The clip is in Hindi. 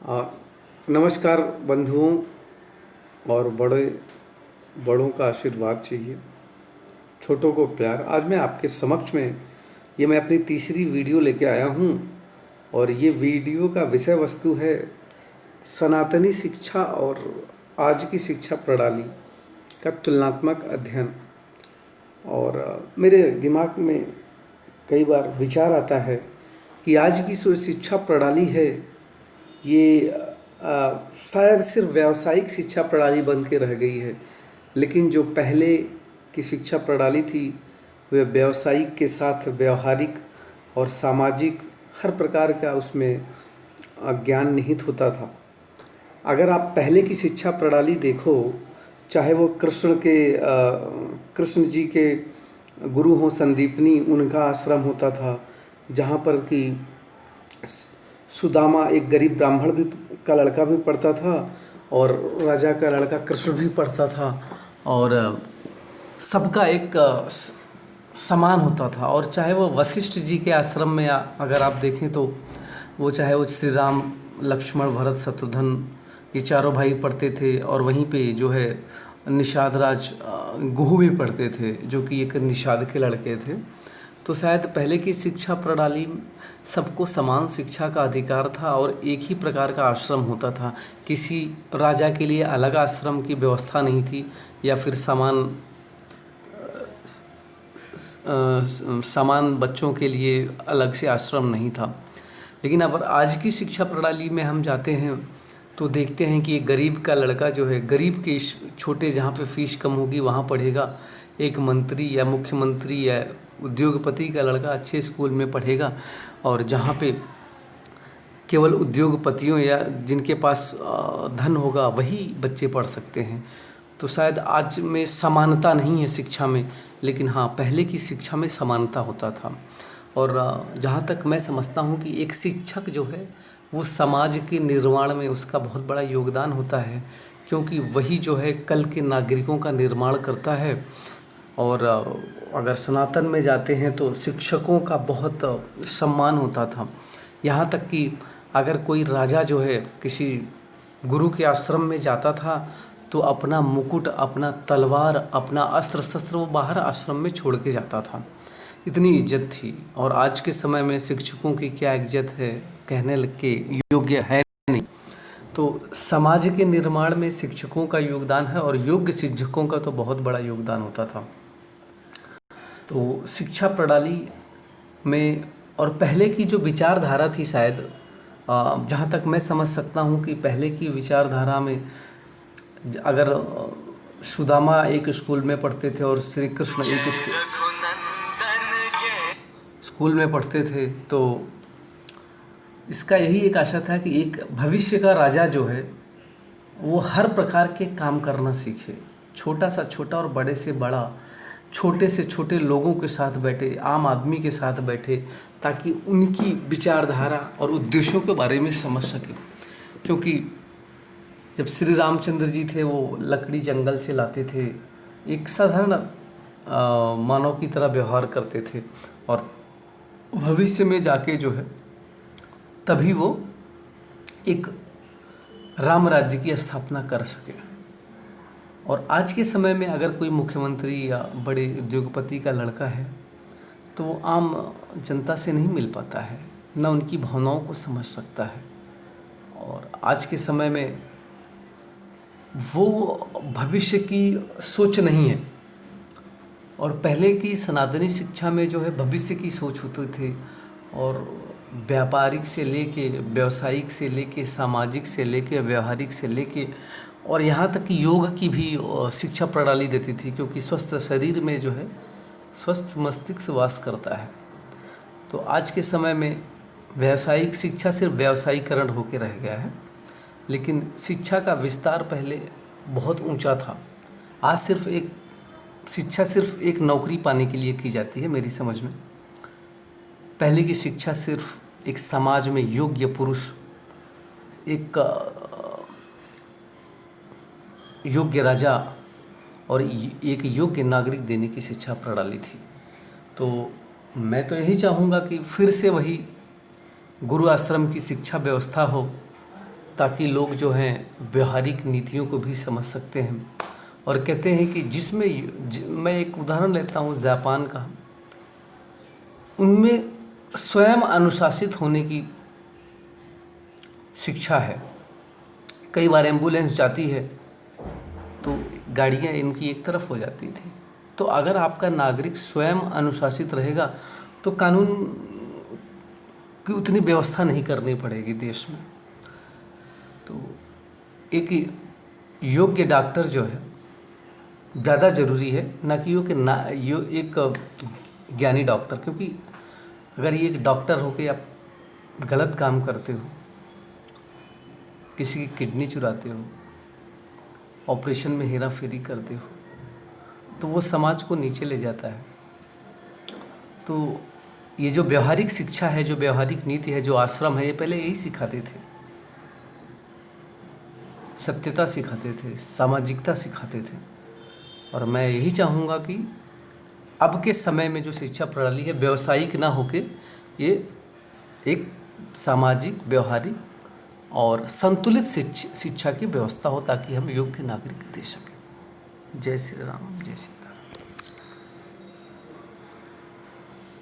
आ, नमस्कार बंधुओं और बड़ों का आशीर्वाद चाहिए, छोटों को प्यार। आज मैं आपके समक्ष में मैं अपनी तीसरी वीडियो लेके आया हूँ और ये वीडियो का विषय वस्तु है सनातनी शिक्षा और आज की शिक्षा प्रणाली का तुलनात्मक अध्ययन। और मेरे दिमाग में कई बार विचार आता है कि आज की जो शिक्षा प्रणाली है ये शायद सिर्फ व्यावसायिक शिक्षा प्रणाली बन के रह गई है, लेकिन जो पहले की शिक्षा प्रणाली थी वह व्यावसायिक के साथ व्यवहारिक और सामाजिक हर प्रकार का उसमें ज्ञान निहित होता था। अगर आप पहले की शिक्षा प्रणाली देखो, चाहे वो कृष्ण जी के गुरु हों संदीपनी, उनका आश्रम होता था जहाँ पर कि सुदामा एक गरीब ब्राह्मण भी का लड़का भी पढ़ता था और राजा का लड़का कृष्ण भी पढ़ता था और सबका एक समान होता था। और चाहे वो वशिष्ठ जी के आश्रम में अगर आप देखें तो वो चाहे वो श्री राम लक्ष्मण भरत शत्रुघ्न ये चारों भाई पढ़ते थे और वहीं पे जो है निषाद राज गुहू भी पढ़ते थे जो कि एक निषाद के लड़के थे। तो शायद पहले की शिक्षा प्रणाली सबको समान शिक्षा का अधिकार था और एक ही प्रकार का आश्रम होता था। किसी राजा के लिए अलग आश्रम की व्यवस्था नहीं थी या फिर समान बच्चों के लिए अलग से आश्रम नहीं था। लेकिन अब आज की शिक्षा प्रणाली में हम जाते हैं तो देखते हैं कि एक गरीब का लड़का जो है गरीब के छोटे जहाँ पे फीस कम होगी वहाँ पढ़ेगा, एक मंत्री या मुख्यमंत्री या उद्योगपति का लड़का अच्छे स्कूल में पढ़ेगा और जहाँ पे केवल उद्योगपतियों या जिनके पास धन होगा वही बच्चे पढ़ सकते हैं। तो शायद आज में समानता नहीं है शिक्षा में, लेकिन हाँ पहले की शिक्षा में समानता होता था। और जहाँ तक मैं समझता हूँ कि एक शिक्षक जो है वो समाज के निर्माण में उसका बहुत बड़ा योगदान होता है, क्योंकि वही जो है कल के नागरिकों का निर्माण करता है। और अगर सनातन में जाते हैं तो शिक्षकों का बहुत सम्मान होता था। यहाँ तक कि अगर कोई राजा जो है किसी गुरु के आश्रम में जाता था तो अपना मुकुट, अपना तलवार, अपना अस्त्र शस्त्र वो बाहर आश्रम में छोड़ के जाता था। इतनी इज्जत थी। और आज के समय में शिक्षकों की क्या इज्जत है कहने के योग्य है नहीं। तो समाज के निर्माण में शिक्षकों का योगदान है और योग्य शिक्षकों का तो बहुत बड़ा योगदान होता था। तो शिक्षा प्रणाली में और पहले की जो विचारधारा थी शायद जहाँ तक मैं समझ सकता हूँ कि पहले की विचारधारा में अगर सुदामा एक स्कूल में पढ़ते थे और श्री कृष्ण एक स्कूल में पढ़ते थे तो इसका यही एक आशा था कि एक भविष्य का राजा जो है वो हर प्रकार के काम करना सीखे, छोटा सा छोटा और बड़े से बड़ा, छोटे से छोटे लोगों के साथ बैठे, आम आदमी के साथ बैठे, ताकि उनकी विचारधारा और उद्देश्यों के बारे में समझ सके। क्योंकि जब श्री रामचंद्र जी थे वो लकड़ी जंगल से लाते थे, एक साधारण मानव की तरह व्यवहार करते थे और भविष्य में जाके जो है तभी वो एक राम राज्य की स्थापना कर सके। और आज के समय में अगर कोई मुख्यमंत्री या बड़े उद्योगपति का लड़का है तो वो आम जनता से नहीं मिल पाता है, न उनकी भावनाओं को समझ सकता है। और आज के समय में वो भविष्य की सोच नहीं है। और पहले की सनातनी शिक्षा में जो है भविष्य की सोच होती थी और व्यापारिक से लेके व्यावसायिक से लेके सामाजिक से लेके व्यवहारिक से लेके और यहाँ तक कि योग की भी शिक्षा प्रणाली देती थी, क्योंकि स्वस्थ शरीर में जो है स्वस्थ मस्तिष्क वास करता है। तो आज के समय में व्यावसायिक शिक्षा सिर्फ व्यावसायीकरण होकर रह गया है, लेकिन शिक्षा का विस्तार पहले बहुत ऊंचा था। आज शिक्षा सिर्फ एक नौकरी पाने के लिए की जाती है मेरी समझ में। पहले की शिक्षा सिर्फ एक समाज में योग्य पुरुष, एक योग्य राजा और एक योग्य नागरिक देने की शिक्षा प्रणाली थी। तो मैं तो यही चाहूँगा कि फिर से वही गुरु आश्रम की शिक्षा व्यवस्था हो ताकि लोग जो हैं व्यवहारिक नीतियों को भी समझ सकते हैं। और कहते हैं कि मैं एक उदाहरण लेता हूँ जापान का, उनमें स्वयं अनुशासित होने की शिक्षा है। कई बार एम्बुलेंस जाती है तो गाड़ियाँ इनकी एक तरफ हो जाती थी। तो अगर आपका नागरिक स्वयं अनुशासित रहेगा तो कानून की उतनी व्यवस्था नहीं करनी पड़ेगी देश में। तो एक योग्य डॉक्टर जो है ज़्यादा ज़रूरी है, ना कि एक ज्ञानी डॉक्टर। क्योंकि अगर ये एक डॉक्टर हो के आप गलत काम करते हो, किसी की किडनी चुराते हो, ऑपरेशन में हेरा फेरी करते हो, तो वो समाज को नीचे ले जाता है। तो ये जो व्यवहारिक शिक्षा है, जो व्यवहारिक नीति है, जो आश्रम है, ये पहले यही सिखाते थे, सत्यता सिखाते थे, सामाजिकता सिखाते थे। और मैं यही चाहूँगा कि अब के समय में जो शिक्षा प्रणाली है व्यावसायिक ना होके ये एक सामाजिक, व्यवहारिक और संतुलित शिक्षा की व्यवस्था हो, ताकि हम योग्य नागरिक दे सकें। जय श्री राम, जय श्री राम।